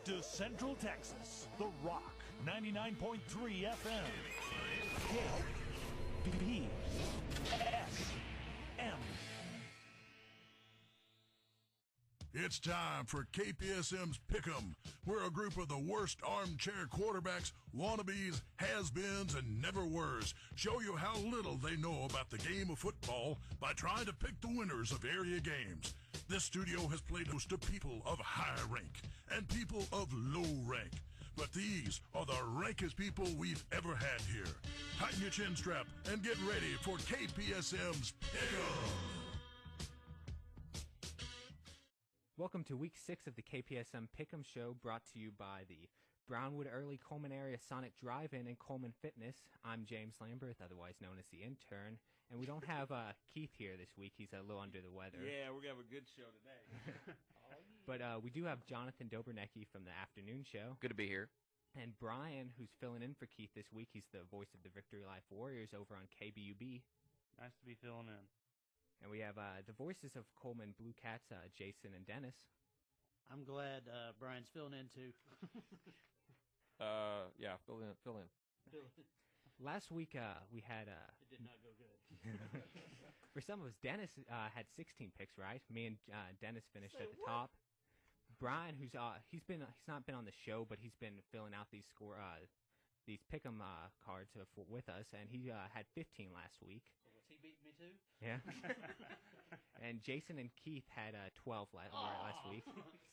to Central Texas, The Rock, 99.3 FM. KPSM. It's time for KPSM's Pick'em, where a group of the worst armchair quarterbacks, wannabes, has-beens, and never-weres show you how little they know about the game of football by trying to pick the winners of area games. This studio has played host to people of high rank and people of low rank. But these are the rankest people we've ever had here. Tighten your chin strap and get ready for KPSM's Pick'em. Welcome to Week 6 of the KPSM Pick'em Show, brought to you by the Brownwood Early Coleman Area Sonic Drive-In and Coleman Fitness. I'm James Lamberth, otherwise known as the intern, and we don't have Keith here this week. He's a little under the weather. Yeah, we're going to have a good show today. But we do have Jonathan Dobernecki from the afternoon show. Good to be here. And Brian, who's filling in for Keith this week. He's the voice of the Victory Life Warriors over on KBUB. Nice to be filling in. And we have the voices of Coleman Blue Cats, Jason and Dennis. I'm glad Brian's filling in too. Yeah, fill in. Last week we had It did not go good. for some of us, Dennis had 16 picks, right? Me and Dennis finished at the top. Brian, he's not been on the show, but he's been filling out these pick'em cards with us, and he had 15 last week. So was he beating me too? Yeah. And Jason and Keith had 12 last week.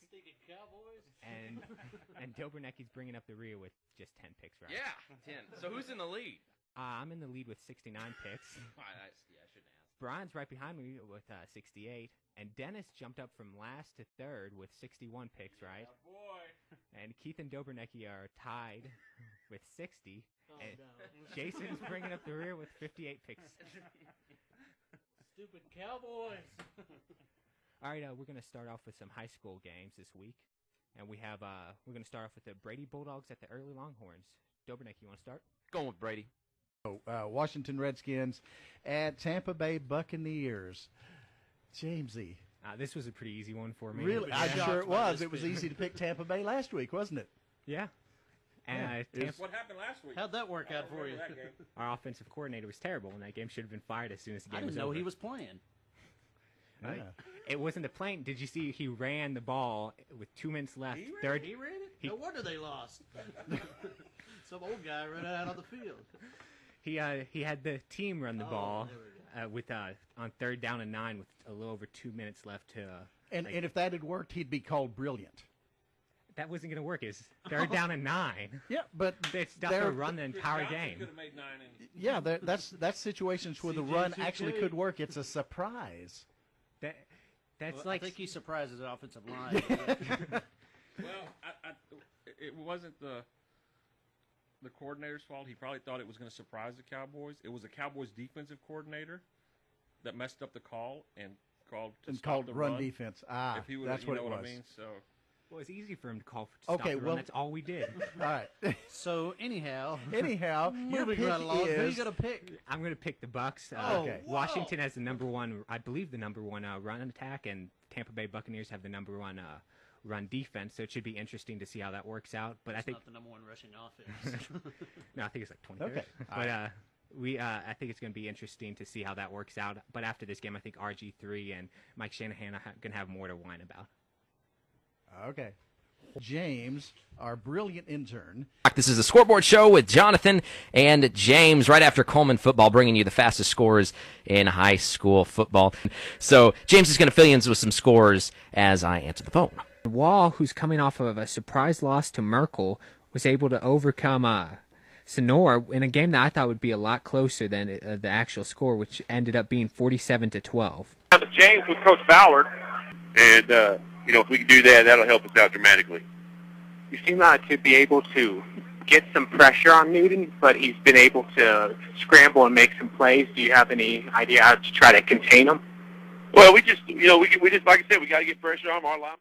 Stinking Cowboys. And Dobernecki's bringing up the rear with just 10 picks, right? Yeah, 10. So who's in the lead? I'm in the lead with 69 picks. I shouldn't ask. Brian's right behind me with 68. And Dennis jumped up from last to third with 61 picks, right? Yeah, boy. And Keith and Dobernecki are tied with 60. Oh, and no. Jason's bringing up the rear with 58 picks. Stupid Cowboys. All right, we're going to start off with some high school games this week. And we're going to start off with the Brady Bulldogs at the Early Longhorns. Dobernecki, you want to start? Going with Brady. Washington Redskins at Tampa Bay Buccaneers. Jamesy. This was a pretty easy one for me. Really? I'm sure it was. It was easy to pick Tampa Bay last week, wasn't it? Yeah. And What happened last week? How'd that work out for you? our offensive coordinator was terrible, and that game should have been fired as soon as the game I was didn't know over. he was playing. Right. It wasn't a plane. Did you see he ran the ball with 2 minutes left? He Third. ran it? No wonder they lost. Some old guy ran out on the field. He had the team run the ball there we go. on 3rd down and 9 with a little over 2 minutes left to. And if that had worked, he'd be called brilliant. That wasn't going to work. It's 3rd down and 9. Yeah, but It's not going to run the entire game. Could have made 9 innings. yeah, that's situations where the CJ run 2K. actually could work. It's a surprise. That's Well, like I think he surprises the offensive line. Well, it wasn't the coordinator's fault. He probably thought it was going to surprise the Cowboys. It was the Cowboys' defensive coordinator that messed up the call and called Called the run defense. If he would, That's what it was. I mean? So well, it's easy for him to call for stop Okay, the run. well- That's all we did. All right. So anyhow, Anyhow, your moving pick right along. Who you is gonna pick? I'm going to pick the Bucks. Okay. Washington has the number one, I believe, the number one run attack, and Tampa Bay Buccaneers have the number one run defense. So it should be interesting to see how that works out. But I think Not the number one rushing offense. no, I think it's like 23rd. Okay. But I think it's going to be interesting to see how that works out. But after this game, I think RG3 and Mike Shanahan are going to have more to whine about. Okay. James, our brilliant intern. This is the Scoreboard Show with Jonathan and James right after Coleman football, bringing you the fastest scores in high school football. So James is going to fill you in with some scores as I answer the phone. Wall, who's coming off of a surprise loss to Merkel, was able to overcome Sonora in a game that I thought would be a lot closer than the actual score, which ended up being 47-12. James with Coach Ballard, and if we can do that, that'll help us out dramatically. You seem to be able to get some pressure on Newton, but he's been able to scramble and make some plays. Do you have any idea how to try to contain him? Well, we just like I said, we got to get pressure on our line.